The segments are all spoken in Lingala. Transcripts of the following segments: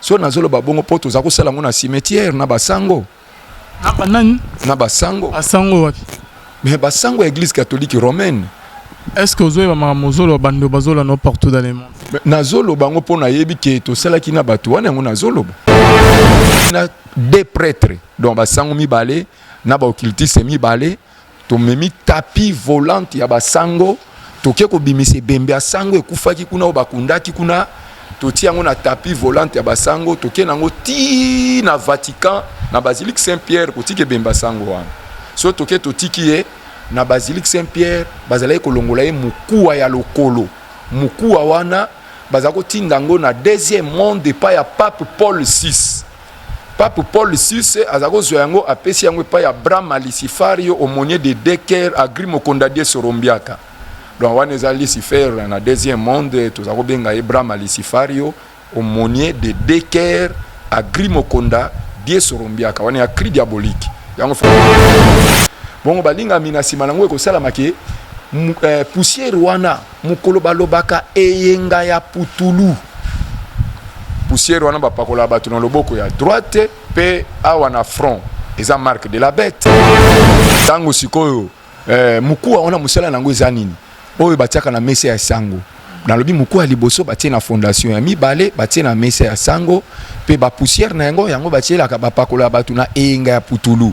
so nazolo babongo poto za kosala ngo na cimetière na basango na banani na basango basango wapi mais basango église catholique romaine. Est-ce que vous avez mamozolo bando bazola no partout dans le monde nazolo bango pona yebi ke to sala ki na bato wana ngo nazolo na des prêtres donc basango mi balé na ba occultiste mi balé to memi tapis volante ya basango to ke ko bimise bembe asango ekufaki kuna obakundaki kuna to tiango na tapis volante ya basango to ke nango ti na Vatican na basilique Saint-Pierre ko tike bembe asango wana so to ke to tiki ye na basilique Saint-Pierre bazalaki kolongola ye mukuwa ya lokolo mukuwa wana bazako tindango na deuxième monde pa ya pape Paul VI. Pape Paul VI azako zoyango apesi yango pa ya Brahma Lucifario aumônier de Decker Agrimo Kondadie Sorombiaka. Donc wana za Lucifer na deuxième monde tozako benga ye Brahma Lucifario aumônier de Decker Agrimo Kondadie Sorombiaka wana ya cri diabolique. Yango bongo balinga mina sima nango ekosala make poussière wana mukolo balobaka eyenga ya putulu poussière wana bapakola bato na loboko ya droite pe awa na front eza marque de la bête tango sikoyo mukuwa wana musala nango eza nini oyo batiaka na mesa ya sango na lobi mukuwa liboso batie na fondation ya mibale batie na mesa ya sango pe ba poussière na yango batielaka bapakola bato na eyenga ya putulu.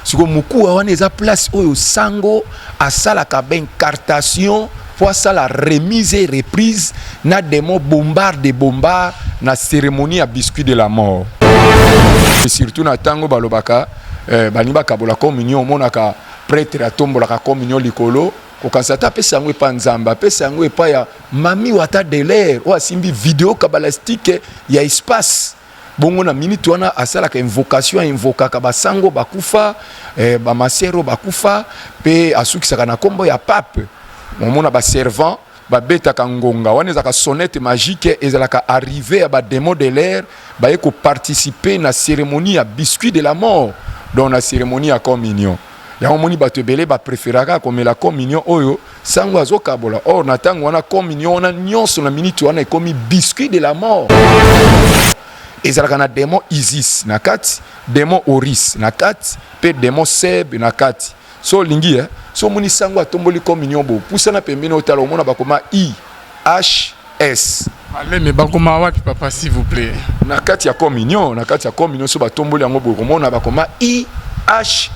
Siko mukuwa wana eza place oyo sango asalaka incartation pour ça la remise et reprise na démon bombarde na cérémonie à biscuit de la mort. Et surtout na tango balobaka bani bakabola communion monaka prêtre atombolaka communion likolo kokasata pesa yango epa nzamba pesa yango epa ya mami wata de l'air o asimbi vidéo kabalastique ya espace. Bongo na minute wana asalaka invocation invokaka basango bakufa ba masero bakufa pe asukisaka na kombo ya pape momona ba servant ba betaka ngonga wana ezaka sonnette magique ezalaka arrivé à ba démon de l'air ba yeko participer na cérémonie ya biscuit de la mort dans la cérémonie ya communion ya moni bato belé ba préféraka comme la communion oyo sango azokabola or na tango wana communion wana nyonso na minute wana ekomi biscuit de la mort. Ezalaka na démon Isis na kati, démon Oris na kati, pe démon Seb na kati. So lingi so moni sango atomboli communion bo poussa na pembeni otala omona bakoma IHS. Allez mais bakoma wapi papa s'il vous plaît. Na kati ya communion so batomboli yango bo omona bakoma IHS.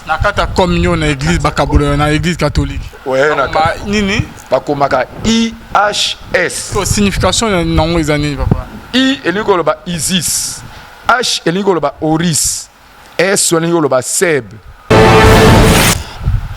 Na kati ya communion na église bakabolo na église catholique. Ouais na kati nini bakomaka IHS. So signification nango ezani papa. I elingo loba Isis, H elingo loba Oris, S elingo loba Seb.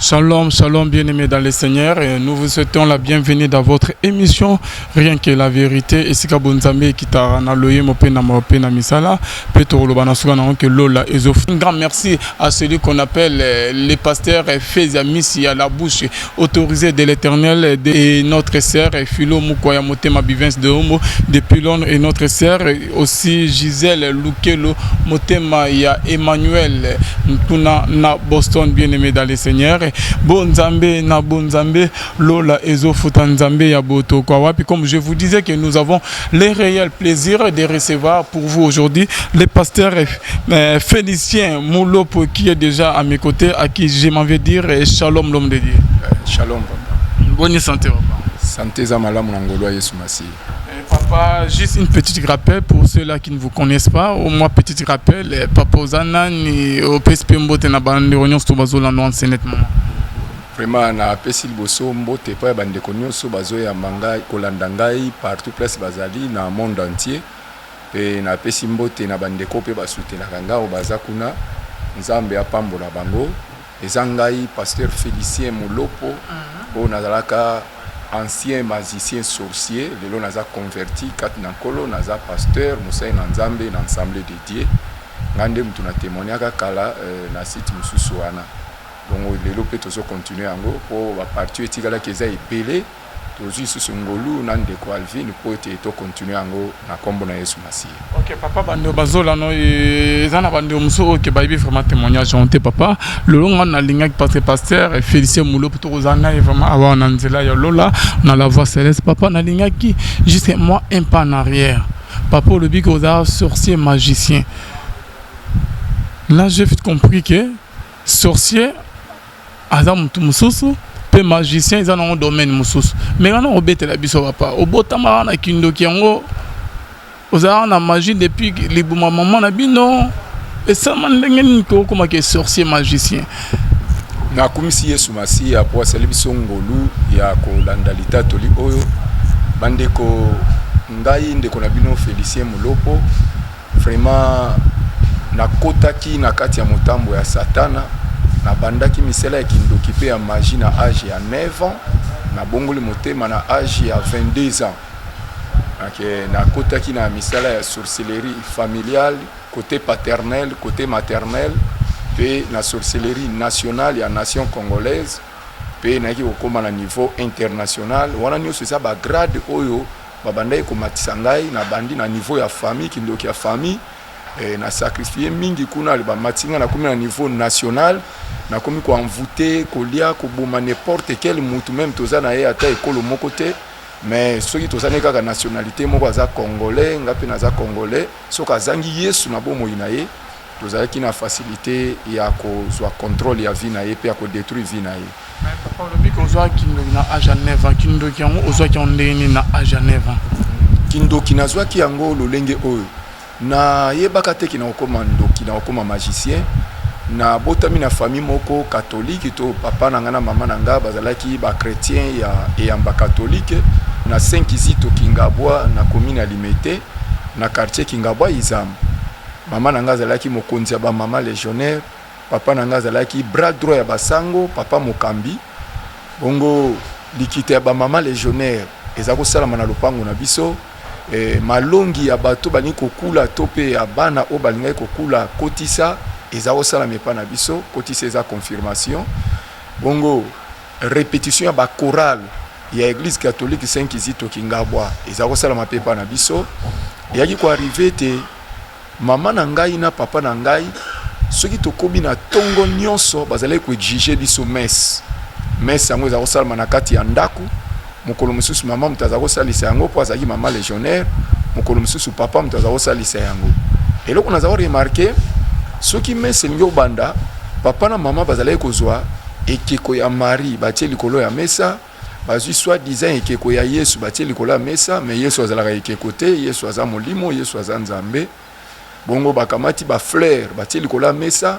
Shalom, shalom, bien-aimés dans le Seigneur. Et nous vous souhaitons la bienvenue dans votre émission Rien que la vérité. Et si Kabonzambe qui t'a naloye mopena mopena misala, peut-être le banasuga na que lola ezof. Un grand merci à celui qu'on appelle les pasteurs Féziamis à la bouche autorisée de l'Éternel et notre sœur Philo Mukoya Motema Bivens de Homo depuis Londres et notre sœur aussi Gisèle Lukelo Motema ya Emmanuel Ntuna na Boston, bien-aimés dans le Seigneur. Bonzambe na bonzambe lola ezofuta nzambe ya boto kwa wapi. Comme je vous disais que nous avons le réel plaisir de recevoir pour vous aujourd'hui le pasteur Félicien Moulopo qui est déjà à mes côtés, à qui je m'en vais dire shalom l'homme de Dieu. Shalom papa. Bonne santé papa. Santé za malamu na ngolo Yesu Masihi. Papa, juste une petite rappel pour ceux-là qui ne vous connaissent pas. Au moins, petit rappel, Papa Ozana ni au PSP Mbote na bande réunion sur bazola non nettement. Vraiment na pesi liboso Mbote pa bande konyo so bazo ya manga kolanda ngai partout place bazali na monde entier. Et na pesi Mbote na bande ko pe basutela kanga o bazakuna nzambe apambola bango. Ezangai pasteur Félicien Moulopo o nazalaka ancien magicien sorcier, le long naza converti, kat nankolo naza pasteur, Moussa Nzambe, l'ensemble de Dieu. Ngande mtu na témoignaka kala na site mususu wana. Donc le lot peut toujours continuer ango pour la partie etikala keza epelé, toujours susu ngolu nande ko Alvin pour to continuer ango na kombo na Yesu Masihi. OK papa bando bazola no ezana bando muso ke baibi vraiment témoignage honte papa. Le long na lingaki pasteur Félicien Moulopo to ozana vraiment avoir nanzela ya lola na la voix céleste papa na lingaki juste moi un pas en arrière. papa le bic aux arts sorcier magicien. Là j'ai vite compris que sorcier azam mususu pe magicien ils ont un domaine mususu. Mais quand on obete la biso papa, obotama na kindoki yango aux arts na magie depuis les maman na bino et ça man ndenge ko comme que sorcier magicien. Na kumisi Yesu masi ya po sali biso ngolu ya ko landa litatoli oyo bandeko ngai ndeko na bino Félicien Mulopo vraiment na kotaki na kati ya motambo ya satana na bandaki misela ya kindoki pe ya magie na âge ya 9 ans na bongoli motema na âge ya 22 ans. Okay, na kotaki na misela ya sorcellerie familiale côté paternel côté maternel pe na sorcellerie nationale ya nation congolaise pe na ki okoma na niveau international wana nyonso eza ba grade oyo babandai komatisa ngai na bandi na niveau ya famille kindoki ya famille na sacrifier mingi kuna ba matinga na komi na niveau national na komi ko envoûter kolia ko boma n'importe quel mutu même toza na ye ata ekolo moko te mais soki toza ne kaka nationalité moko aza congolais ngapi na za congolais soka zangi Yesu na bomo ina ye tozalaki na facilité ya kozwa contrôle ya vie na ye pe ya ko détruire vie na ye. Mais papa le bic ozwa kindoki na âge 9 ans kindoki yango ozwa ki ondeni na âge 9 ans kindoki nazwaki yango lolenge oyo na yebaka te kina okoma ndoki na okoma magicien na botami na famille moko catholique to papa na ngana mama na nga bazalaki ba chrétien ya eyamba catholique na 5 Kizito Kingabwa na commune ya Limete na quartier Kingabwa Izam. Mama na nga azalaki mokonzi ya ba mama légionnaire, papa na nga azalaki bras droit ya basango, papa mokambi. Bongo likite ya ba mama légionnaire ezako salama na lopango na biso. Malongi ya bato bani kokula tope ya bana o balingai kokula kotisa ezako salama pa na biso, kotisa eza confirmation. Bongo répétition ya ba chorale ya église catholique Saint Kizito Kingabwa ezako salama pa na biso. Yaki ko arriver te mama na ngai na papa na ngai soki tokobi na tongo nyonso bazali ko exiger biso messe yango ezako salama na kati ya ndaku. Mokolo mususu mama mutazako salisa yango po azaki mama légionnaire, mokolo mususu papa mutazako salisa yango. Eloko nazako remarquer soki messe lingo banda papa na mama bazali kozwa ekeko ya Marie batie likolo ya mesa bazui soit disant ekeko ya Yesu batie likolo ya mesa mais Yesu azalaka ekeko te, Yesu aza molimo, Yesu aza nzambe. Bongo bakamati ba fleur batie likolo ya mesa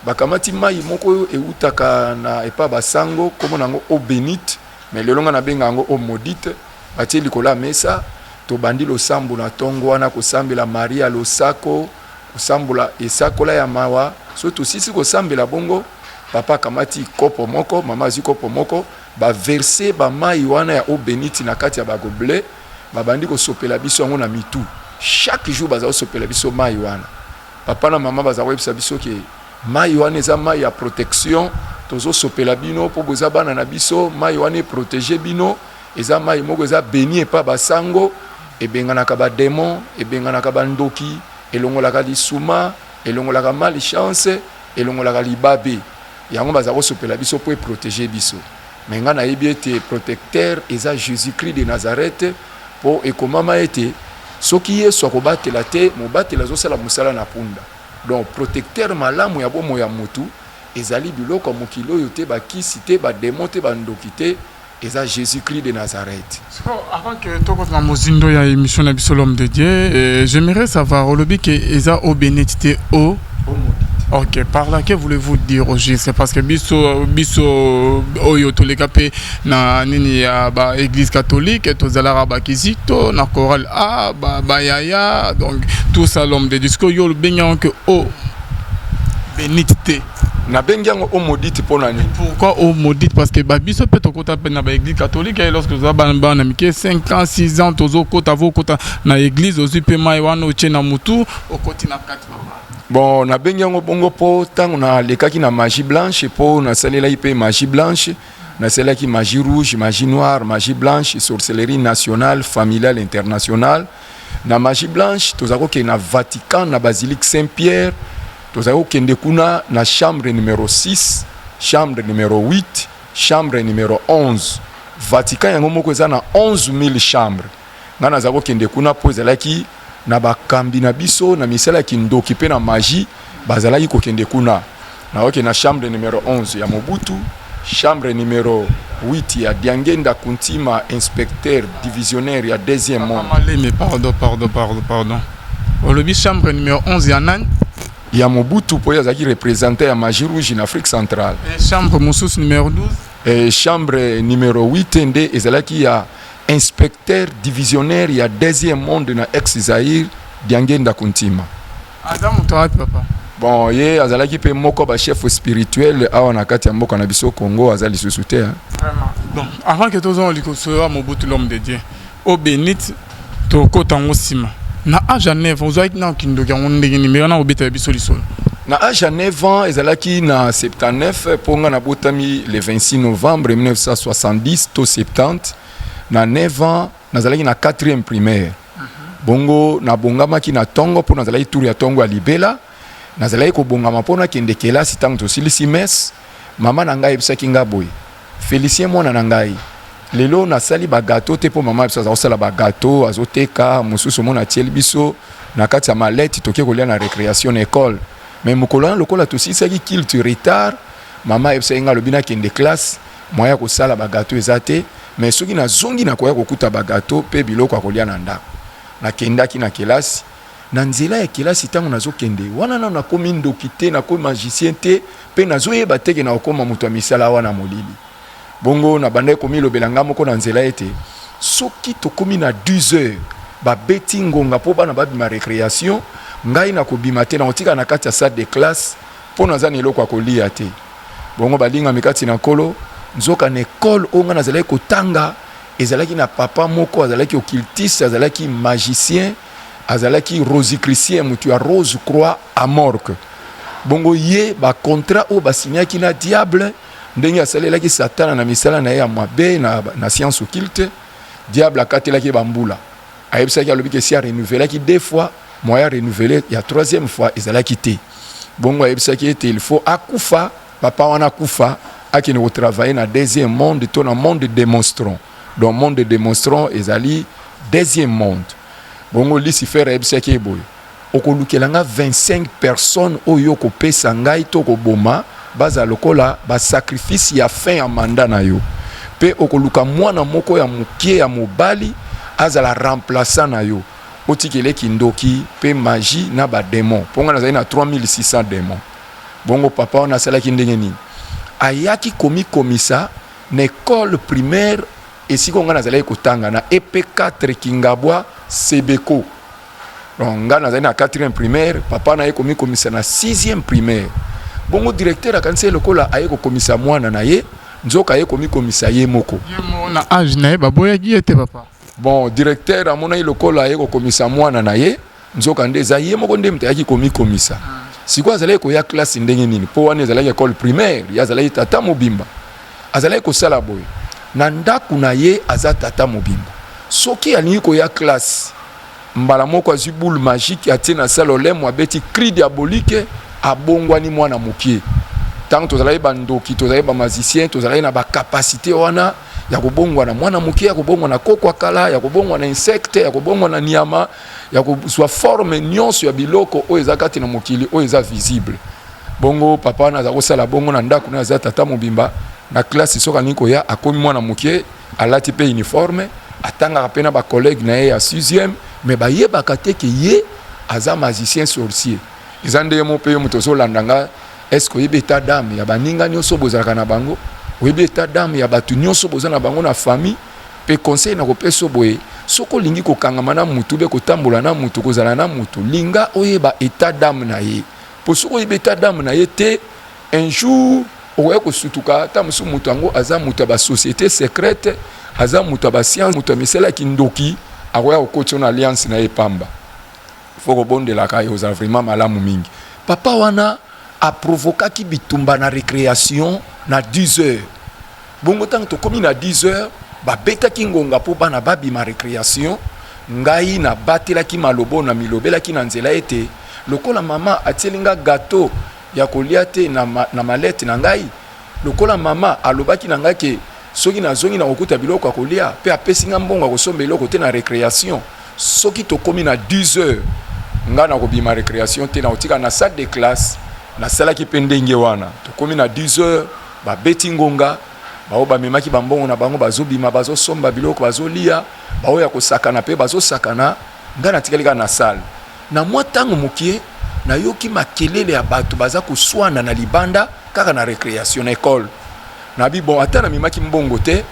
bakamati mai moko eutaka na epa basango komo nango eau bénite mais lelonga na benga yango eau maudite batie likolo ya mesa to bandi losambo na tongo wana kosambela Maria losako kosambula esakola ya mawa so to sisi kosambela bongo papa kamati kopo moko mama zi kopo moko ba verser ba mai wana ya eau bénite na kati ya ba gobelet babandi kosopela biso yango na mitu. Chaque jour baza sopela biso mai wana papa na mama baza webisa biso ke mai wana eza mai ya protection tozo sopela bino po boza bana na biso mai wana protéger bino eza mai moko eza béni pa basango ebenganaka ba démon ebenganaka ba ndoki elongolaka lisuma elongolaka malchance elongolaka libabe yango baza sopela biso po protéger biso mais nga na yebi ete protecteur eza Jésus-Christ de Nazareth po ekomama ete soki Yesu akobatela te mobatela zosala musala na punda donc protecteur malamu ya bomo ya mutu ezali biloko mokilo oyo te bakisi te ba démon te ba ndoki te eza Jésus-Christ de Nazareth. So, avant que toko na mozindo ya émission na biso l'homme de Dieu, j'aimerais savoir olobi que eza au bénédicté au ok, par là, que voulez-vous dire au juste? Parce que biso oyo toleka pe na nini ya ba église catholique tozala ba Kizito na chorale ba yaya donc tout ça l'homme de Dieu que yo le benyan que o bénédicté na bengiango o maudite pona ni. Pourquoi o maudite? Parce que ba biso pe to kota pe na ba église catholique et lorsque za ba na mike 5 ans 6 ans tozo kota vo kota na église ozu pe mai wana o chena mutu o koti na kati papa. Bon, na bengiango bongo po tango na lekaki na magie blanche po na salela ipe magie blanche na salela ki magie rouge, magie noire, magie blanche, sorcellerie nationale, familiale, internationale. Na magie blanche tozako ke na Vatican na basilique Saint-Pierre, tozako kende kuna na chambre numéro 6, chambre numéro 8, chambre numéro 11. Vatican yango moko eza na 11000 chambres. Ngana zako kende kuna po ezalaki na bakambi na biso na misala kindoki pe na magie bazalaki kokende kuna na oke na chambre numéro 11 ya Mobutu, chambre numéro 8 ya Diangenda Kuntima, inspecteur divisionnaire ya deuxième monde. Mais pardon. Le chambre numéro 11 ya nani? Ya Mobutu po yazaki représenté ya magie rouge en Afrique centrale. Et chambre Moussous numéro 12? Et chambre numéro 8 nde ezalaki ya inspecteur divisionnaire ya deuxième monde na ex-Zaïre Diangenda Kuntima. Adam Moutorat papa. Bon, ye azalaki pe moko ba chef spirituel awa na kati ya mboka na biso Congo azali susute hein. Vraiment. Donc avant que tous on likoso Mobutu l'homme de Dieu. Au bénit to kotango sima. Na âge à 9 ans, vous avez na kindoki on ndenge numéro na obeta biso lisolo. Na âge à 9 ans, ezalaki na 79 ponga na botami le 26 novembre 1970 to 70. Na 9 ans, nazalaki na 4e primaire. Bongo na bongamaki na tongo po nazalaki tour ya tongo ya Libela. Nazalaki ko bongama pona kende kelasi tango to silisi mes. Mama na ngai ebisaki nga boy. Félicien mwana na ngai. Lelo na sali ba gâteau te po mama ebisa za sala ba gâteau azoteka mususu mona tieli biso na kati ya maleti toke kolia na récréation école. Mais mukolo lokola to sisaki culture retard. Mama ebisa nga lobina kende classe moya ko sala ba gâteau ezate. Mais soki na zongi na koya kokuta ba gâteau pe biloko akolia na ndako. Na kendaki na kelasi na nzela ya kelasi tango nazokende wana na komi ndoki te na komi magicien te pe nazoyeba teke na okoma moto ya misala wana molili. Bongo na banda komi lobelanga moko na nzela ete soki tokomi na 12 heures ba beti ngonga po bana babima récréation ngai na kobima te na otika na kati ya salle de classe po naza na eloko akolia te. Bongo balinga mikati na kolo nzoka na école onga nazalaki kotanga ezalaki na papa moko azalaki occultiste azalaki magicien azalaki rosicrucien mutu ya Rose Croix à Morque. Bongo ye ba contrat o ba signaki na diable ndenge asalelaki satana na misala na ye ya mabe na science occulte diable akatelaki bambula ayebisaki alobi ke si a renouvelaki 2 fois moya renouveler ya 3e fois ezalaki te. Bongo ayebisaki ete il faut akufa papa wana akufa akini ko travailler na deuxième monde to na monde démonstrant. Dans le monde de démonstrants ezali deuxième monde. Bongo Lucifer ayebisaki boyo okolukelanga 25 personnes oyo kopesa ngai to koboma baza lokola ba sacrifice ya fin ya mandat na yo pe okoluka mwana moko ya mukie ya mobali azala remplaçant na yo otikele kindoki pe magie na ba démon ponga nazali na 3600 démons. Bongo papa on asalaki ndenge nini ayaki komi komisa na école primaire esiko nga nazalaki kotanga na EP4 Kingabwa Sebeko. Nga nazali na 4e primaire papa na ye komi komisa na 6e primaire. Bongo directeur akanisi lokola aye ko komisa mwana na ye nzoka ye komi komisa ye moko. Yemo na âge na ye baboyaki ete papa. Bon directeur amona ye lokola aye ko komisa mwana na ye nzoka ndeza ye moko nde mtayaki komi komisa. Siko azalaki ko ya classe ndenge nini po wana azalaki école primaire ya azalaki tata mobimba. Azalaki ko sala boy. Na ndaku na ye aza tata mobimba. Soki alingi ko ya classe mbala moko azwi boule magique atie na sala olemo abeti cri diabolique abongwani mwana mokie. Tant tozalaki bandoki tozalaki ba magicien tozalaki na ba capacité wana ya kobongwa na mwana mokie ya kobongwa na kokwa kala ya kobongwa na insecte ya kobongwa na niama ya kozwa forme nyonso ya biloko oyo eza kati na mokili oyo eza visible. Bongo papa wana aza kosala bongo na ndaku na aza tata mobimba na classe soka niko ya akomi mwana mokie alati pe uniforme atanga pena ba collègue na ye ya 6e mais ba yebaka te ke ye aza magicien sorcier. Izande mo pe muto so landanga est-ce que yebeta dame ya baninga nyonso bozalaka na bango yebeta dame ya batu nyonso bozana bango na famille pe conseil na kopesa boye soko lingi ko kangama na mutu be kotambola na mutu kozala na mutu linga oyeba état d'âme na ye po soko yebeta dame na ye te un jour oye ko sutuka ta musu mutu ango aza mutu ba société secrète aza mutu ba science mutu misela kindoki akoya ko na alliance na epamba faut ko bonde la kai oza vraiment malamu mingi. Papa wana a provoqué ki bitumba na récréation na 10 heures. Bongo tant to komi na 10 heures ba beta ki ngonga po bana babi ma récréation ngai na batela ki malobo na milobela ki na nzela ete lokola mama atielinga gâteau ya kolia te na malette na ngai lokola mama alobaki na ngai ke soki na zongi na kokuta biloko ya kolia pe apesinga mbongo akosomba eloko te na récréation soki tokomi na 10 heures nga na kobima récréation te na otika na salle de classe na sala ki pendenge wana tokomi na 10 heures babeti ngonga bao bamemaki bambongo na bango bazobima bazosomba biloko bazolia bao ya kosakana pe bazosakana nga na tikalika na salle na mwa tango mokie na yoki makelele ya bato baza kuswana na libanda kaka na récréation na école na bi bon ata na mimaki mbongo te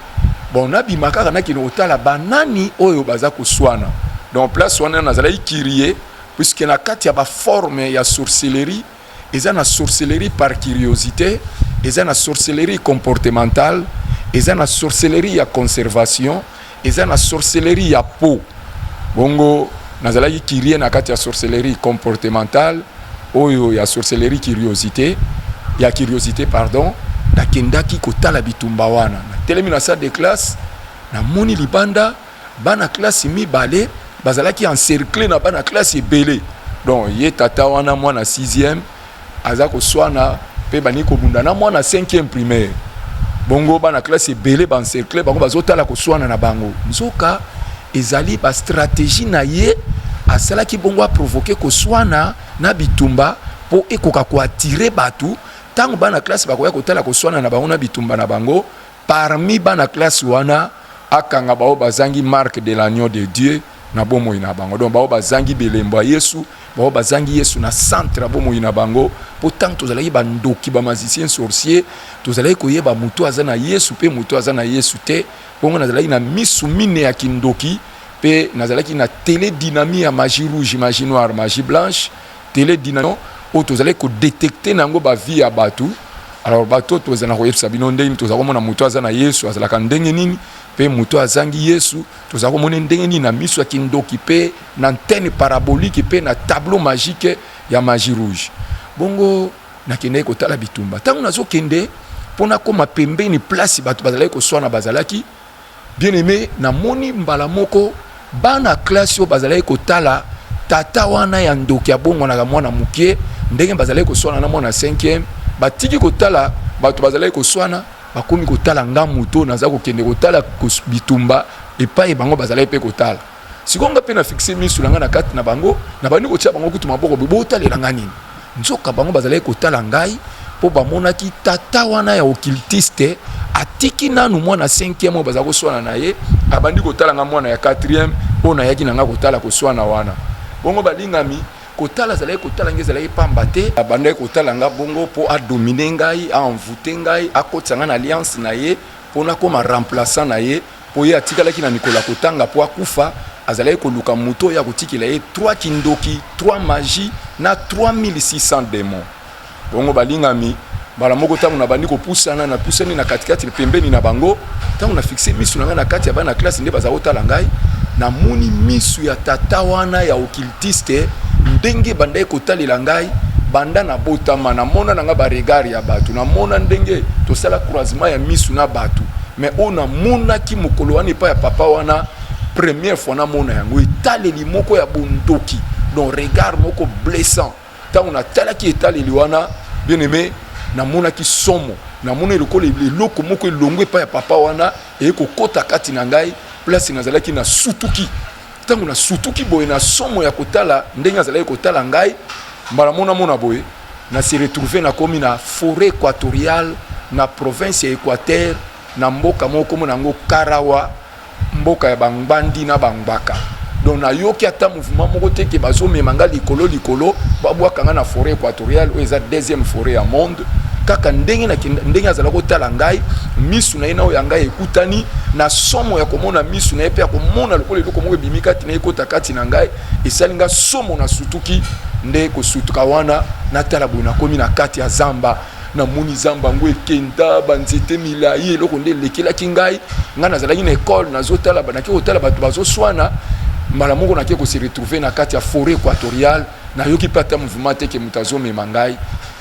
bon na bima kaka na kino otala banani oyo baza kuswana donc place wana nazala ikirie puisque na kati ya ba forme ya sorcellerie eza na sorcellerie par curiosité eza na sorcellerie comportementale eza na sorcellerie ya conservation eza na sorcellerie ya peau bongo nazala ikirie na kati ya sorcellerie comportementale oyo ya sorcellerie curiosité pardon nakendaki kotala bitumba wana na telemi na salle de classe na moni libanda bana classe mibale bazalaki encerclé na bana classe ebele donc ye tata wana mwana 6e aza koswana pe bani kobunda na mwana 5e primaire bongo bana classe ebele ba encerclé bango bazotala koswana na bango nzoka ezali ba stratégie na ye asalaki bongo a provoquer koswana na bitumba po ekoka ko attirer batu tango bana classe bakoya kotala koswana na bango na bitumba na bango parmi bana classe wana akanga bao bazangi marque de l'agneau de Dieu na bomo ina bango donc bao bazangi belembo ya Yesu bao bazangi Yesu na centre bomo ina bango pourtant tozalaki bandoki ba magicien sorcier tozalaki koyeba mutu azana Yesu pe mutu azana Yesu te bongo nazalaki na misu mine ya kindoki pe nazalaki na télé dynamique ya magie rouge magie noire magie blanche télé dynamique o tozalaki ko détecter nango ba vie ya batu alors bato tozana ko yebisa bino ndenge tozako mona mutu azana Yesu azalaka ndenge nini pe mutu azangi Yesu tozako mona ndenge nini na miso ya kindoki pe na antenne parabolique pe na tableau magique ya magie rouge bongo nakende ko tala bitumba tango nazokende pona koma pembeni place bato bazalaki koswana bazalaki bien aimé na moni mbala moko bana classe yo bazalaki kotala tata wana ya ndoki ya bongo na mwana mukie ndenge bazalaki koswana na mwana 5e batiki kotala bato bazalaki koswana bakomi kotala ngamuto naza kokende kotala bitumba epai bango bazalaki pe kotala sikonga pe na fixe misu langa na kati na bango na bandi kotia bango kutu maboko botalela ngani nzoka bango bazalaki kotala ngai po bamonaki tata wana ya occultiste atiki nanu mwana 5e mo bazako swana na ye abandi kotala nga mwana ya 4e ona yaki nanga kotala koswana wana bongo balingami kotala zalaki kotala nge zalaki pamba te abandi kotala nga bongo po adomine ngai envoûter ngai akotanga na alliance na ye pona koma remplaçant na ye po ye atikalaki na mikolo kotanga po akufa azalaki koluka muto ya kotikela ye 3 kindoki 3 magie na 3600 démons bongo balingami bala moko tango na bandi kopusana na pusani na katikati pembeni na bango tango na fixe misu na kati ya bana classe nde baza kotala ngai na moni misu ya tata wana ya occultiste ndenge bandai kotalela ngai banda na botama na mona nga ba regard ya batu na mona ndenge to sala croisement ya misu na batu mais ona mona ki mokolo wana pa ya papa wana première fois na mona yango etaleli moko ya bondoki donc regard moko blessant tango na tala ki etaleli wana bien aimé na mona ki somo na mona eloko moko elongwe pa ya papa wana e kokota kati na ngai place nazalaki na sutuki tango na sutuki boye na somo ya kotala ndenge azalaki kotala ngai mbala mona boye na se retrouver na komi na forêt équatoriale na province ya Équateur na mboka moko mona ngo Karawa mboka ya bangbandi na bangbaka donc na yoki ata mouvement moko te ke bazomema nga likolo babwaka na forêt équatoriale oyo eza 2e forêt ya monde kaka ndenge azala kotala ngai misu na ye na oyo ya ngai ekutani na somo ya komona misu na ye pe ya komona lokola eloko moko ebimi kati na ye ekota kati na ngai esali nga somo na sutuki nde kosutuka wana natala boye nakomi na kati ya zamba na moni zamba ngo ekenda banzete milai eloko nde elekelaki ngai nazalaki na école nazotala banaki kotala bato bazoswana mbala moko nake se retrouver na kati ya forêt équatoriale na yoki pata mouvement te ke mutazo mema ngai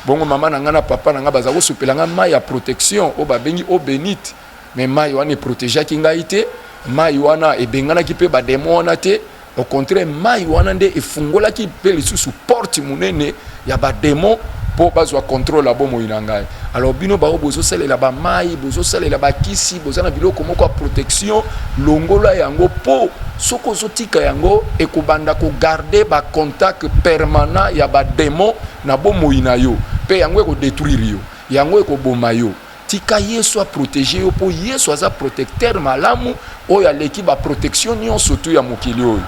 bongo mama na nga na papa na nga baza kosopela nga mai ya protection o babengi eau bénite mais mai wana eprotégeaki ngai te mai wana ebenganaki mpe bademo wana te au contraire mai wana nde efungolaki mpe lisusu porte monene ya bademo po bazwa contrôle abo moyina ngai alors bino bao bozosalela bamai bozosalela bakisi bozana biloko moko ya protection longola yango po soko zotika yango ekobanda ko garder ba contact permanent ya ba démon na bomoi na yo pe yango eko détruire yo yango eko boma yo tika Yesu a protéger yo po Yesu aza protecteur malamu oyo aleki ba protection nyonso tu ya mokili oyo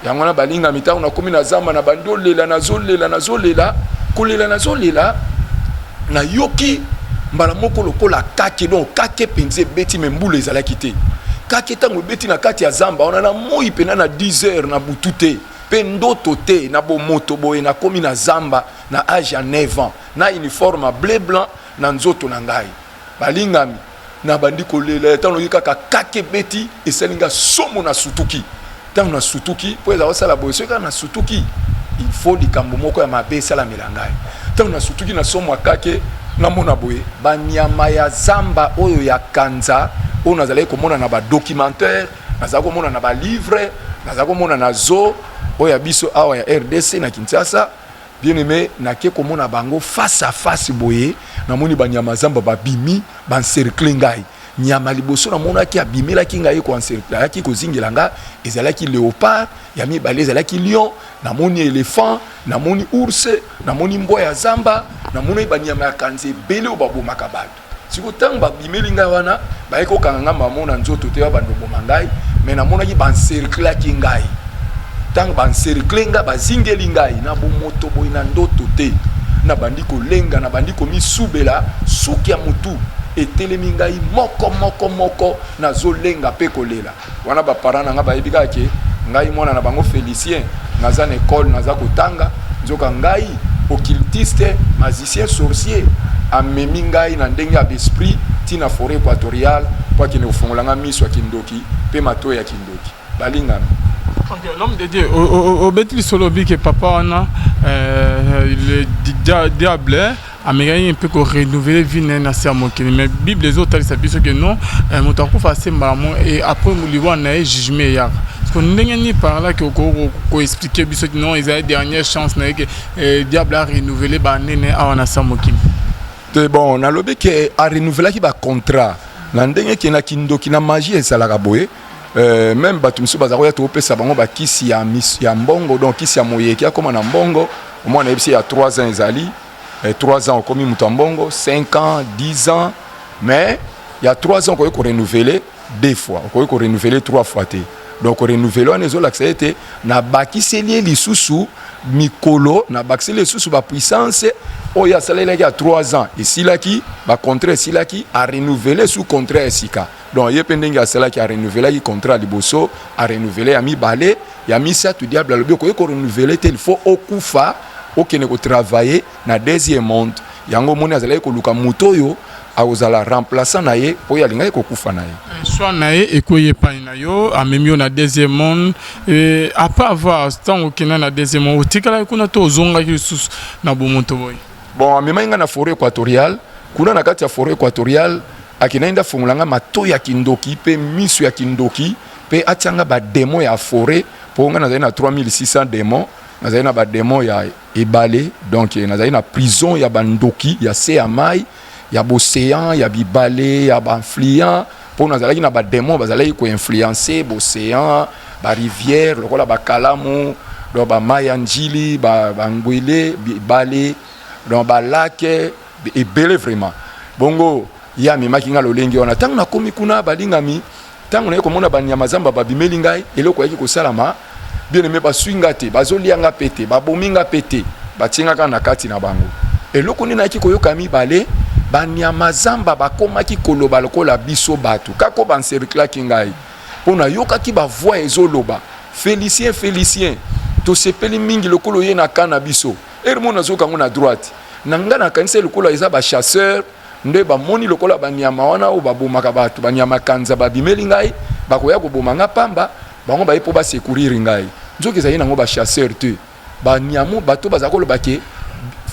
yango na balinga mitango na komi na zamba na bandolela nazolela kolela nazolela na yoki mbala moko lokola kake donc kake penze beti membula ezalaki te kake tango beti na kati ya zamba ona na moi pena na 10 heures na butu te pe ndoto te na bo moto boye na komi na zamba na âge ya 9 ans na uniforme bleu blanc na nzoto na ngai balingami na bandi kolela tango kaka kake beti esalinga somo na sutuki tango na sutuki po eza osala boye soka na sutuki il faut likambo moko ya mabe sala melangai tango na sutuki na somo kake na mona boye banyama ya zamba oyo ya kanza oyo nazali komona na ba documentaire nazali komona na ba livre nazali komona na zo oyo ya biso awa ya RDC na Kinshasa bien aimé nake komona bango face à face boye na moni banyama zamba babimi ban cercle ngai nyama liboso na mona ki abimela ki ngai ko encercle yaki ko zingela nga ezalaki léopard ya mibale ezalaki lion na moni éléphant na moni ours na moni mbwa ya zamba na moni banyama ya kanze bele o babomaka bato siko tango babimeli ngai wana bayeko kanga mamona nzoto te ba ndombo mangai mais na mona ki ban cercle ki ngai tango ban cercle nga bazingeli ngai na bomoto boy na ndoto te na bandiko lenga na bandiko misubela suki ya mutu etelemi ngai moko na zolenga pe kolela wana ba parana nga ba yebika ke ngai mwana na bango Félicien naza na école naza kotanga nzoka ngai occultiste magicien sorcier amemi ngai na ndenge ya esprit tina forêt équatoriale kwa kine ufungolanga miso ya kindoki pe mato ya kindoki balingami. Okay, l'homme de Dieu, au Betli Solobi que papa on a le diable a mérité un peu qu'on renouvelle vie n'a pas moqué mais Bible les autres ça dit que non mon temps pour faire maman et après nous lui on a jugement hier parce qu'on n'est ni par là que qu'on expliquer biso que non ils ont dernière chance n'a que diable a renouvelé ba nene a on a ça moqué. C'est bon on a lobé que a renouvelé qui ba contrat na ndenge ki na kindoki na magie ça la raboé. Même batumso bazako ya topesa bango bakisi ya mbongo donc kisi ya moyeki akoma na mbongo au moins na il y a 3 ans ezali 3 ans comme mutu mbongo 5 ans 10 ans mais il y a 3 ans qu'on renouveler 2 fois qu'on renouveler 3 fois té donc renouveler on ezo l'accepter na bakiseli lisusu mikolo na bakiseli lisusu ba puissance o ya salele ya 3 ans ici là qui ba contrat ici là qui a renouveler sous contrat sika. Donc il y a pendant que cela qui a renouvelé le contrat liboso a renouvelé a mis balé il a mis ça tout diable le bio ko renouveler il faut okufa okene ko travailler na deuxième monde yango moni azala ko luka mutoyo a ozala remplaçant na ye po ya linga ko kufa na ye soit na ye ekoye pa na yo a memio na deuxième monde et après avoir tant okena na deuxième monde tikala kuna to zonga ki sus na bomoto boy bon amema na forêt équatoriale kuna na kati ya forêt équatoriale akinaenda fungulanga mato ya kindoki pe misu ya kindoki pe atianga ba démon ya forêt po nga nazali na 3600 démons nazali na ba démon ya ebale donc nazali na prison ya bandoki ya seamai ya bocéan ya bibale ya banfluent po nazali na ba démon bazali ko influencer bocéan ba rivière lokola ba kalamu do ba mayanjili ba ngwele bibale do ba lac ebele vraiment bongo ya mimaki nga lolengi ona tango na komi kuna balingami tango na komona banyama zamba babimeli ngai eloko yaki kosalama bien aimé baswinga te bazolianga pete babominga pete batingaka na kati na bango eloko nini yaki koyoka mibale banyama zamba bakomaki koloba lokola biso bato kako bancerclaki ngai mpona yokaki bavoix ezoloba Félicien tosepeli mingi lokolo ye na kana biso erimo nazokango na droite na nga na kanisa lokolo eza bachasseur nde bamoni lokola banyama wana o babomaka bato banyama kanza babimeli ngai bakoya koboma nga pamba bango baye po basekuriri ngai nzoki ezali nango bachasseur te banyamo bato baza koloba ke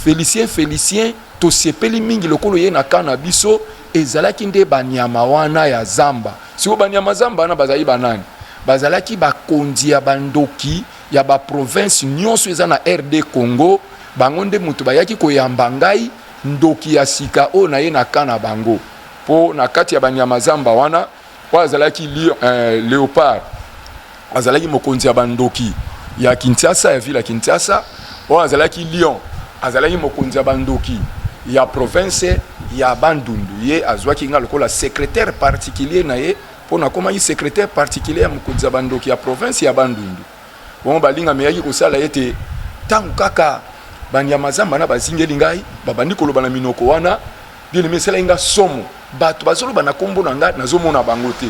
Félicien tosepeli mingi lokolo ye na kana biso ezalaki nde banyama wana ya zamba siko banyama zamba wana bazali banani bazalaki bakonzi ya bandoki ya baprovince nyonso eza na RD Congo bango nde mutu bayaki koyamba ngai ndoki ya sika o na ye na kana bango po na kati ya banyama zamba wana po azalaki léopard azalaki mokonzi ya bandoki ya Kinshasa, ya ville ya Kinshasa. O azalaki Lyon, azalaki mokonzi ya bandoki ya province ya Bandundu. Ye azwaki nga lokola secrétaire particulier na ye pona koma yi secrétaire particulier ya mokonzi ya bandoki ya province ya Bandundu. Bon balinga meyaki kosala ete tangu kaka banyama zamba na bazingeli ngai babandi koloba na minoko wana bien mesala inga somo bato bazoloba na kombo na nga nazomona bango te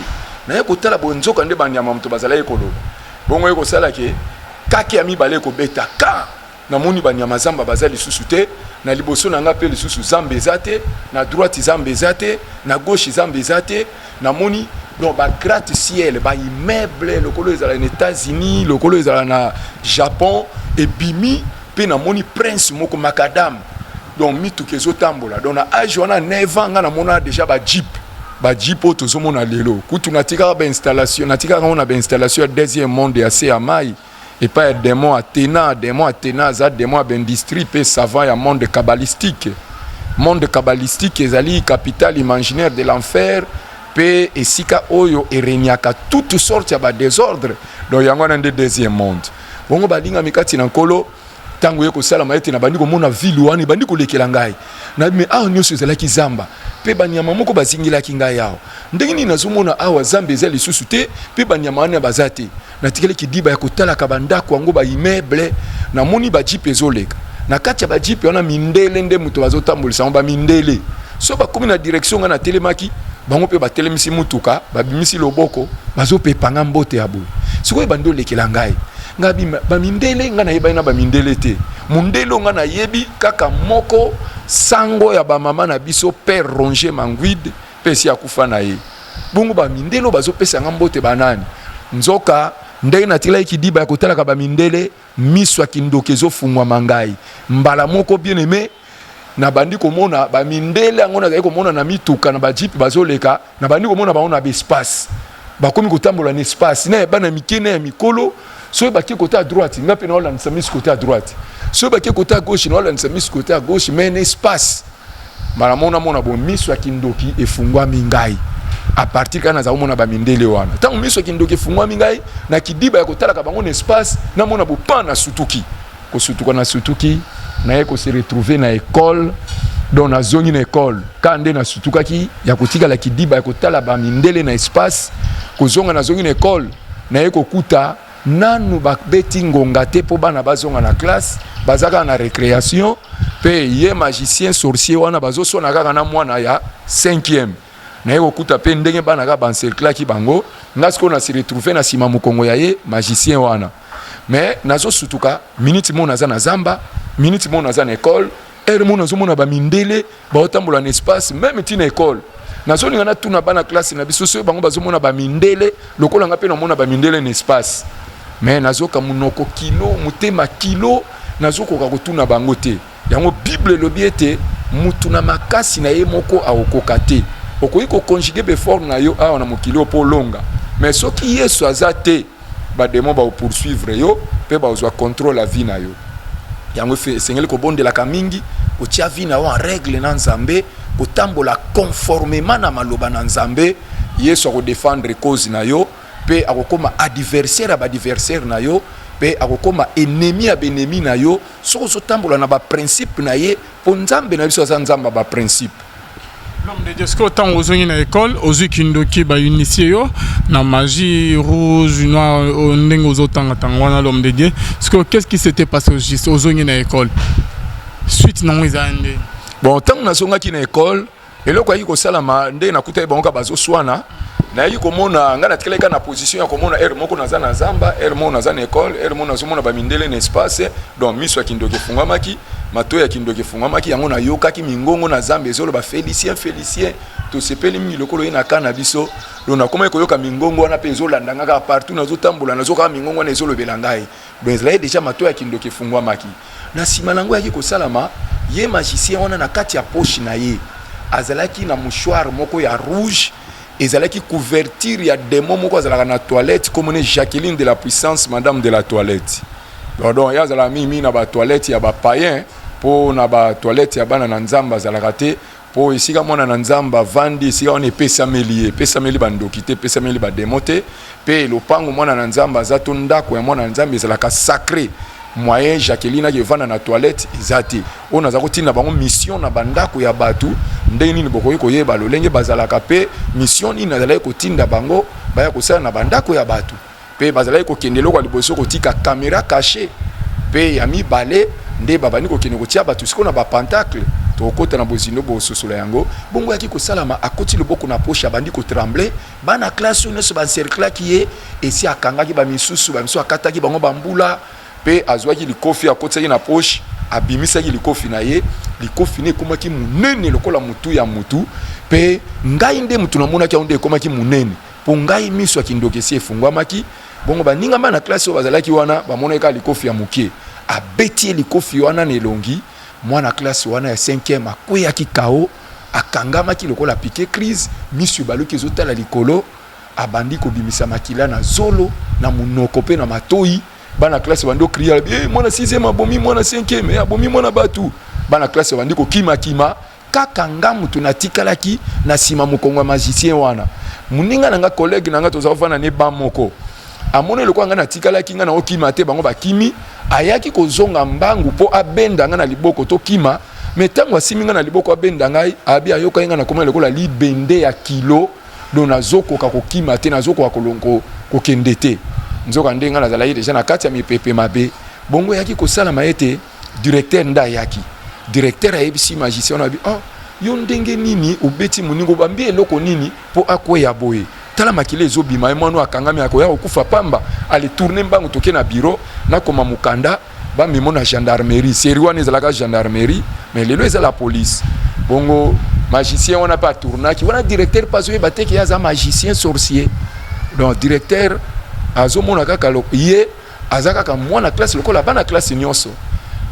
na ye kotala bonzoka nde banyama moto bazala ye koloba bongo ye kosala ke kaki ya mibale kobeta ka na moni banyama zamba bazali lisusu te na liboso na nga pe lisusu zamba eza te na droite zamba eza te na gauche zamba eza te na moni donc ba gratte-ciel ba immeuble lokolo ezala na États-Unis lokolo ezala na Japon et bimi pe na moni prince moko makadam donc mitu kezo tambola donc na âge wana 9 ans nga na mona déjà ba jeep oto zo mona lelo kutu natika ba installation natika ona ba installation deuxième monde ya CMI et pas démon Athéna za démon d'industrie pe savant ya monde kabbalistique ezali capitale imaginaire de l'enfer pe esika oyo ereniaka toutes sortes ya ba désordre donc yango na nde deuxième monde bongo balinga mikati na nkolo tango ye kosala maete na bandi komona ville wani bandi kolekela ngai na me awa nyonso ezalaki zamba pe banyama moko bazingilaki ngai awa ndenge nini nazomona awa zamba eza lisusu te pe banyama wana baza te natikeli kidiba ya kotalaka bandako yango ba immeuble na moni ba jeep ezoleka na kati ya ba jeep wana mindele nde moto bazotambolisa ba mindele so bakomi na direction nga na telemaki bango pe batelemisi mutuka babimisi loboko bazopepanga mbote ya boye sikoyo bando lekela ngai ngabi bamindele nga na yeba na bamindele te mundelo nga na yebi kaka moko sango ya ba mama na biso père Ronger Manguide pesi akufa na ye bungu bamindelo bazopesa nga mbote banani nzoka ndenge na tila ikidiba ya kotalaka bamindele miswa kindokezo fungwa mangai mbala moko bien aimé na bandi komona bamindele ngona za komona na mituka na bajipi bazoleka na bandi komona baona ba espace bakomi kotambola na espace na bana mikene ya mikolo so baki côté à droite ngape na Hollande samis côté à droite so baki côté à gauche na Hollande samis côté à gauche mais un espace mala mona bon miso kindoki efungwa mingai à partir kana za mona bamindele wana tango miso kindoki efungwa mingai na kidiba ya kotala ka bango na espace na mona bopana sutuki ko sutuka na sutuki na yeko se retrouver na école dans na zone na école kande na sutuka ki ya kotika la kidiba ya kotala ba mindele na espace ko zonga na zone na école na yeko kuta nanu bakbeti ngonga te po bana bazonga na classe bazaka na récréation pe ye magicien sorcier wana bazoso na kaka na mwana ya 5e na yeko kuta pe ndenge bana ka bancercle ki bango ngasko na se retrouver na sima mukongo ya ye magicien wana mais nazo sutuka minute mo naza na zamba minute mo naza na école er mo nazo mona ba mindele ba otambola na espace même ti na école nazo ninga na tuna bana classe na biso so bango bazo mona ba mindele lokola nga pe na mona ba mindele na espace mais nazo ka munoko kilo mutema kilo nazo ko ka kotuna bango te yango bible lobi ete mutu na makasi na ye moko aokoka te okoyi ko conjuguer be forme na yo awa na mokilo po longa mais soki yesu aza te ba démon ba poursuivre yo pe ba ozwa contrôle la vie na yo yango fe sengeli ko bondela ka mingi ko tia vie na wa règle na nzambe ko tambola conformément na maloba na nzambe yesu ko défendre cause na yo pe akokoma adversaire ba adversaire na yo pe akokoma ennemi ya benemi na yo soko so tambola na ba principe na ye po nzambe na biso za nzamba ba principe. L'homme de Dieu, est-ce que autant aux zones à l'école, aux kindoki ba initié na magie rouge noir au ndeng aux autant atangwana l'homme de Dieu. Qu'est-ce qui s'était passé aux zones à l'école? Suite non ils ande. Bon tant na zonga ki na école, eloko ayi ko salama nde na kuta bango bazo swana. Na yi komona ngana tikeleka na position ya komona moko naza na zamba, moko naza na école, moko nazo mona ba mindele na espace, donc miso kindoki fungamaki. Mato ya kindoki fungamaki yango na yokaki mingongo na zamba ezolo ba félicien to sepeli mi lokolo ina kana biso lo na koma koyoka mingongo wana pe ezolanda ngaka partout na zotambola na zoka mingongo na ezolo belangai donc là déjà mato ya kindoki fungamaki na sima nango yaki ko salama ye magicien wana na kati ya poche na ye azalaki na mouchoir moko ya rouge ezalaki couverture ya démon moko azalaka na toilette comme ne Jacqueline de la puissance madame de la toilette donc yazala mimi na ba toilette ya ba païen po na ba toilette ya bana na nzamba zalaka te po esika mwana na nzamba vandi esika on epesameli bandoki te epesameli bademo te pe lopango mwana na nzamba za to ndako ya mwana na nzambe ezalaka sacré moyen Jacqueline akevanda na toilette ezate on aza kotinda bango mission na bandako ya batu ndenge nini bokoyi koyeba lolenge bazalaka pe mission nini azalaki kotinda bango baya kosala na bandako ya batu pe bazalaki kokende loko liboso kotika caméra cachée pe ya mibale nde babani kokende kotia batu siko na bapentacle tokota na bozindo bososola yango bongo yaki kosalama akoti loboko na poche abandi kotremble bana classe nyonso bancercle ki ye esi akangaki bamisusu akataki bango bambula pe azwaki likofi akotisaki na poche abimisaki likofi na ye likofi ne ekomaki munene lokola mutu ya mutu pe ngai nde mutu namonaki yango nde ekomaki munene po ngai miso akindokesi efungwamaki bongo baninga bana classe oyo bazalaki wana bamonaka likofi ya mokie abeti likofi wana na elongi mwana classe wana ya 5e akweyaki kao akangamaki lokola piqué crise miso baluki ezotala likolo abandi kobimisa makila na zolo na munoko pe na matoi bana classe bandi okria mwana 6e abomi mwana 5e abomi mwana batu bana classe bandi kokima kaka nga mutu natikalaki na sima mokongo magicien wana muninga nanga collègue nanga tozafana ne ba moko amone lokwa nga natikalaki nga na okima te bango bakimi ayaki kozonga mbangu po abenda nga na liboko to kima metango asimi nga na liboko abenda ngai abi ayoka nga na komela lokola libende ya kilo do nazoko ka kokima te nazoko akolongo kokende te nzoka ndenga nazalaki deja na kati ya mipepe mabe bongo yaki kosala maete directeur nda yaki directeur ayebisi magicien abi yo ndenge nini obeti muningo bambi eloko nini po akweya boye tala makile ezobima mwana akangami akoya kokufa pamba ali tourner mbangu toke na bureau na koma mukanda ba mimo na gendarmerie seriwa nezalaka gendarmerie mais lelo eza la police bongo magicien wana pa tournaki wana directeur pazo bateki ya za magicien sorcier donc directeur azomona kaka ye azaka ka mwana classe lokola bana classe nyonso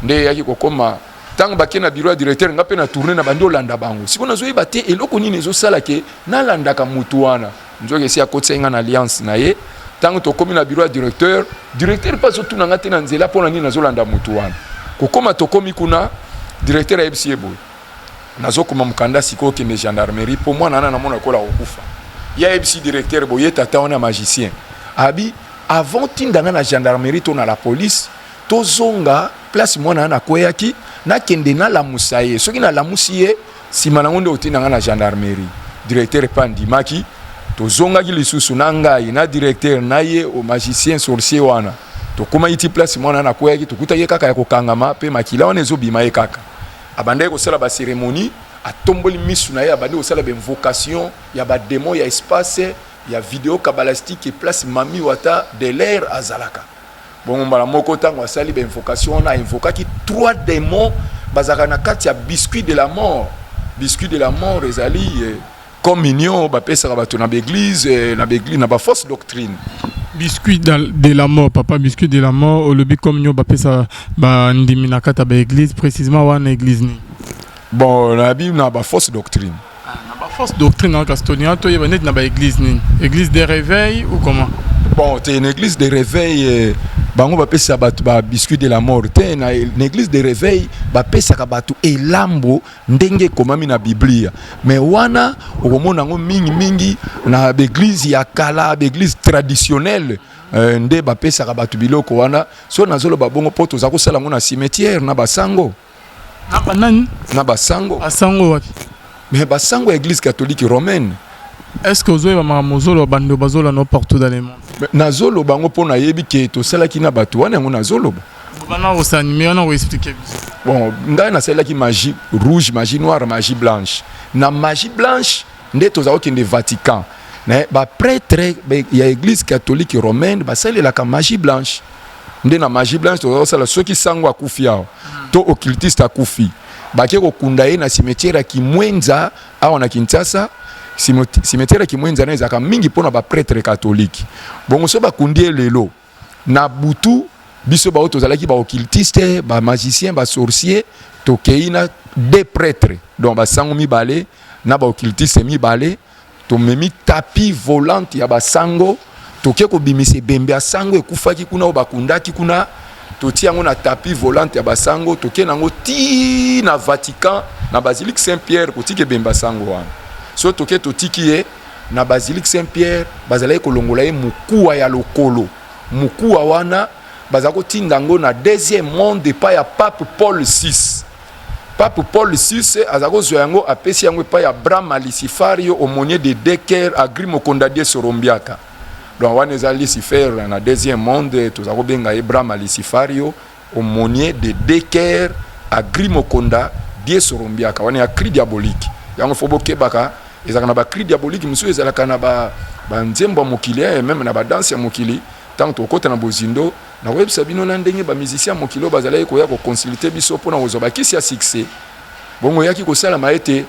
nde yaki kokoma tango bakena bureau directeur ngape na tourner na bandi olanda bango sikona zoyi bate eloko nini ezosala ke nalandaka mutu wana nzoke si akotsenga na alliance na ye tango tokomi na bureau directeur pas otuna ngate na nzela pona nini nazolanda mutu wana kokoma tokomi kuna directeur ayebisi eboy nazokoma mukanda siko kende gendarmerie po mwana na mona kola okufa ya ebisi directeur boye tata wana magicien abi avant tindanga na gendarmerie to na la police tozonga place mwana na koyaki na kende na la musaye soki na la musiye sima na ngonde otindanga na gendarmerie directeur pandimaki tozonga ki lisusu na ngai na directeur na ye o magicien sorcier wana tokoma iti place mwana na koyaki tokuta ye kaka ya kokangama pe makila wana ezobima ye kaka abande kosala ba cérémonie atomboli misu na ye abande kosala ba invocation ya ba démon ya espace ya vidéo kabbalistique et place mami wata de l'air azalaka bon mbala moko tango asali ba invocation na invokaki 3 démons bazaka na kati ya biscuit de la mort ezali communion ba pesa ba to na l'église na ba fausse doctrine biscuit de la mort papa biscuit de la mort au lobby communion ba pesa ba ndimi na kata ba église précisément wana église ni bon na bi na ba fausse doctrine fausse doctrine en Castonia, toi, il y a une église, église de réveil ou comment? Bon, c'est une église de réveil. Bango ba pesa batu ba biscuit de la mort. T'es une église de réveil ba pesa ka batu elambo ndenge komami na Biblia. Mais wana okomona ngo mingi na église ya kala, église traditionnelle. Nde ba pesa ka batu biloko wana. So nazolo ba bongo poto za kosala ngo na cimetière na basango. Na banani? Na basango. Basango wapi? Mais basango église catholique romaine. Est-ce que vous avez mamozolo bando bazola no partout dans le monde? Nazolo bango pona yebi ke to sala ki na bato wana ngo nazolo. Bana o s'animer on a expliquer. Bon, ngai na sala ki magie rouge, magie noire, magie blanche. Na magie blanche nde to za okende Vatican. Na ba prêtre ya église catholique romaine ba sala la ka magie blanche. Nde na magie blanche to za sala soki sango akufi yao. To occultiste akufi. Bake kokunda ye na cimetière ki Mwenza awa na Kinshasa. Cimetière ki Mwenza na ezaka mingi pona ba prêtre catholique. Bongo so bakundi lelo na butu biso ba tozalaki ba occultiste, ba magicien, ba sorcier, tokeina des prêtres donc ba sango mibale na ba occultiste mibale to memi tapis volante ya ba sango toke ko bimise bembe ya sango ekufaki kuna o bakundaki kuna totia yango na tapis volante ya basango toke nango ti na Vatican na basilique Saint-Pierre kotiki bemba sango wana so toke totiki ye na basilique Saint-Pierre bazalaki kolongola ye mukuwa ya lokolo mukuwa wana bazali kotinda yango na deuxième monde epai ya pape Paul VI. Pape Paul VI azali kozwa yango apesi yango epai ya Brahma Lucifario aumônier de Decker Agri Mokondadie Sorombiaka. Donc wana ezali Lucifer na deuxième monde tozali kobenga ye Brahma Lucifario aumônier de Decker Agri Mokondadie Sorombiaka. Wana ya cri diabolique yango fo bokebaka ezalaka na ba cri diabolique mosusu ezalaka na ba nzembo mokili et même na ba danse ya mokili tant tokota na bozindo na websa bino na ndenge ba musicien mokili bazalaki koya ko consulter biso pona kozwa bakisi ya succès bongo yaki kosala maete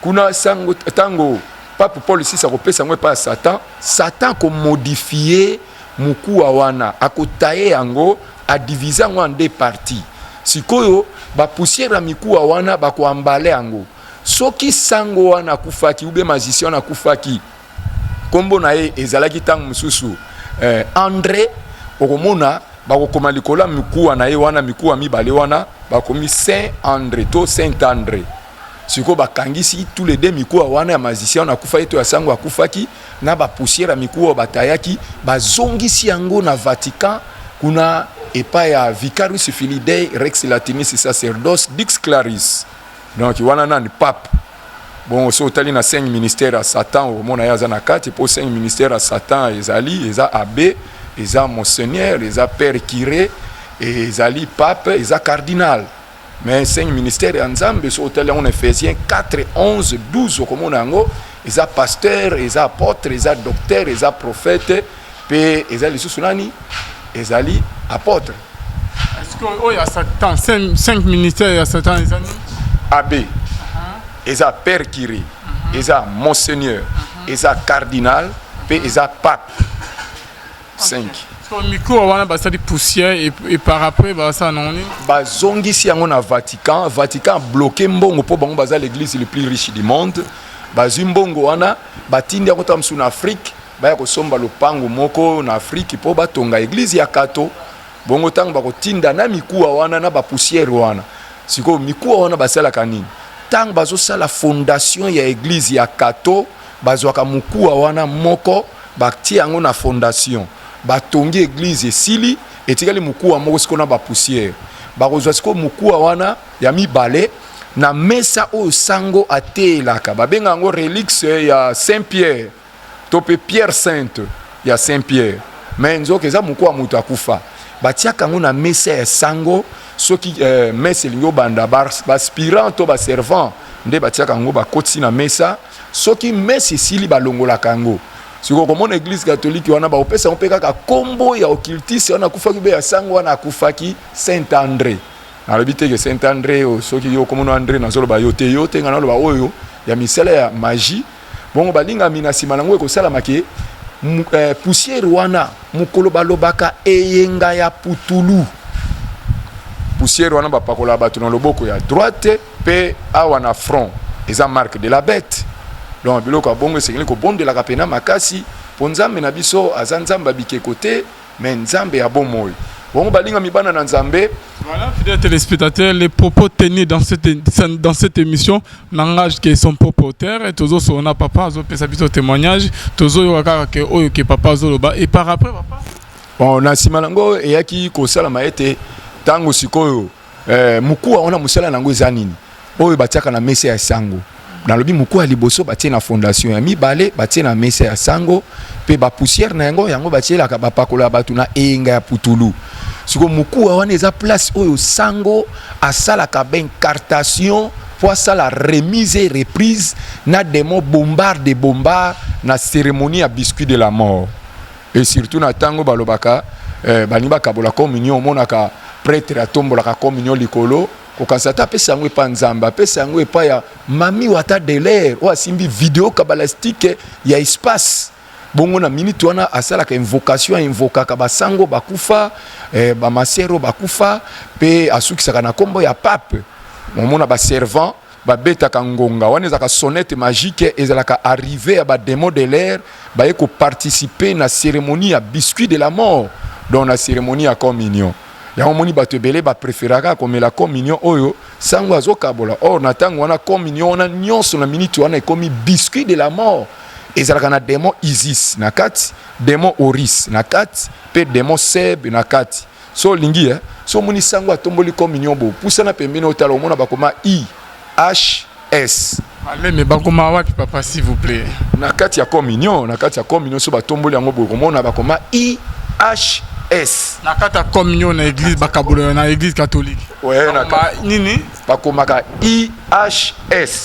kuna sango tango pape Paul VI akopesa ngwe pa Satan ko modifier mukuwa wana akotaye yango a diviser ngo en deux parties sikoyo ba poussière mikuwa wana bako ambale yango soki sango wana kufaki ube magicien na kufaki kombo na ye ezalaki tango mususu André okomona bakokoma likola mikuwa na ye wana mikuwa mibale wana bakomi Saint André to Saint André siko bakangisi tous les deux mikuwa wana ya magicien na kufa eto ya sango akufaki na ba poussière mikuwa batayaki bazongisi yango na Vatican kuna epa ya Vicarius Filidei Rex Latinis Sacerdoce Dix Claris. Donc wana nani pape bon so tali na 5 ministères à Satan au mona ya zana kati pour 5 ministères à Satan ezali eza abbé eza monseigneur eza père curé et ezali pape eza cardinal mais 5 ministères ya nzambe so tali en Ephésiens 4 11 12 au mona ngo eza pasteur eza apôtre eza docteur eza prophète pe ezali sous nani ezali apôtre. Est-ce que oh ya Satan 5 ministères ya Satan ezali abbé eza père curé eza monseigneur eza cardinal pe eza pape 5 so mikuwa wana basali poussière et par après basa noni bazongisi yango na Vatican bloqué mbongo po bango baza l'église le plus riche du monde bazwi mbongo wana batindi yango ta msu na Afrique baya kosomba lopango moko na Afrique po batonga église ya Kato bongo tango bakotinda na mikuwa wana na ba poussière wana siko mikuwa wana basalaka nini tant bazo sala fondation ya église ya Kato bazwaka mukuwa wana moko bakti yango na fondation batongi église esili etikali mukuwa moko siko na ba poussière bakozwa siko mukuwa wana ya mibale na mesa o sango atelaka babenga yango reliques ya Saint Pierre tope Pierre Sainte ya Saint Pierre mais nzoka eza mukuwa mutu akufa batiaka yango na mesa ya sango soki messe lingo banda baspirant to baservant nde batiaka yango bakoti na mesa soki messe esili balongolaka yango siko komona église catholique wana baopesa yango mpe kaka kombo ya occultiste wana akufaki be ya sango wana akufaki Saint André nalobi teke Saint André soki yo komona André nazoloba yo te nga naloba oyo ya misala ya magie bongo balingami na nsima nango ekosalamake poussière wana mukolo balobaka eyenga ya putulu poussière wana bapakola bato na loboko ya droite pe awa na front eza marque de la bête donc biloko abongo esengeli kobondelaka pena makasi po nzambe na biso aza nzambe abike kote mais nzambe ya bomoi bongo balinga mibana na nzambe. Voilà, fidèles téléspectateurs, les propos tenus dans cette émission n'engagent que son propriétaire et tous on a papa zo pesa biso témoignage tozo yoka ke oyo ke papa zo loba et par après papa bon na simalango eyaki kosala maete tango sikoyo mukuwa ona musala nango eza nini oyo batiaka na mesa ya sango nalobi mukuwa liboso batie na fondation ya mibale batie na mesa ya sango pe ba poussière na yango batielaka bapakola bato na eyenga ya putulu siko mukuwa wana eza place oyo sango asalaka incartation po asala remise et reprise na demo bombard na cérémonie ya biscuit de la mort et surtout na tango balobaka bani bakabola communion monaka prêtre atombolaka communion likolo kokasata pesa yango epa nzamba pesa yango epa ya mami wata de l'air o asimbi vidéo kabbalistique ya espace bongo na minute wana asalaka invocation invokaka basango bakufa bamasero bakufa pe asukisaka na kombo ya pape momona baservant babetaka ngonga wana ezaka sonnette magique ezalaka arrivé ya badémon de l'air baye ko participer na cérémonie ya biscuit de la mort dans la cérémonie ya communion ya omoni bato ebele ba préféraka comme la communion oyo sango azokabola. Or na tango wana communion wana nyonso na minute wana ekomi biscuit de la mort. Ezalaka na démon Isis na kati, démon Oris na kati, pe démon Seb na kati. So lingi so moni sango atomboli communion bo pusana pembeni otala omona bakoma IHS. Allez, mais bakoma wapi papa s'il vous plaît. Na kati ya communion so batomboli yango bo omona bakoma IHS. Na kati ya communion na église bakabolo na église catholique. Ouais, na kati nini? Bakomaka IHS.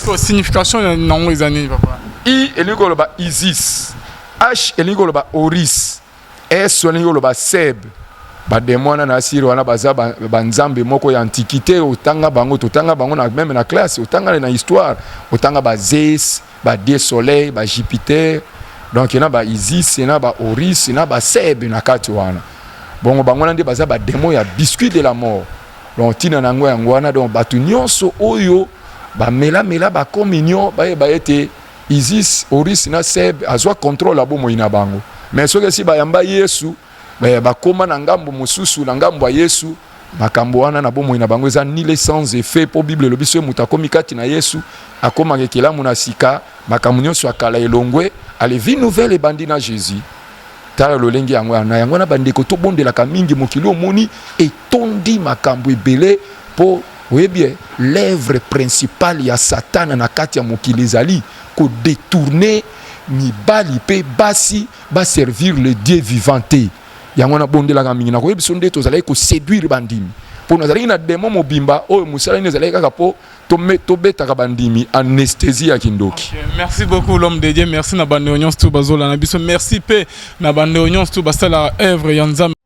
So signification nango ezani papa. I elingo loba Isis, H elingo loba Oris, S elingo loba Seb. Ba demona na siri wana baza banzambe moko ya antiquité otanga bango na même na classe otanga na histoire otanga ba Zeus, ba dieu soleil, ba Jupiter. Donc ina ba Isis, ina ba Oris, ina ba Seb na kati wana. Bongo bango na nde baza ba démon ya biscuit de la mort. Donc tina nango yango wana donc batu nyonso oyo ba mela ba communion ba ete Isis, Oris na Seb azwa contrôle abo moina bango. Mais soki si bayamba Yesu, bakoma na ngambo mosusu na ngambo ya Yesu, makambo wana na bo moina bango eza ni sans effet po Bible lobi so muta komi kati na Yesu, akoma kekela muna sika, makambo nyonso akala elongwe, ale vie nouvelle ebandi na Jésus. Tala lolengi yango na bandeko to bondelaka mingi mokili omoni etondi makambo ebele po oui bien, l'œuvre principale ya Satan na kati ya mokili ezali ko détourner mibali pe basi ba servir le Dieu vivant te. Yango na bondelaka mingi na ko yebiso nde tozalaki ko séduire bandimi. Po nazalaki na démon mobimba oyo musala ni ezalaki kaka po to betaka bandimi anesthésie ya kindoki. Okay, merci beaucoup l'homme de Dieu, merci na bande onions tout bazola na biso, merci pe na bande onions tout basala œuvre ya Nzambe.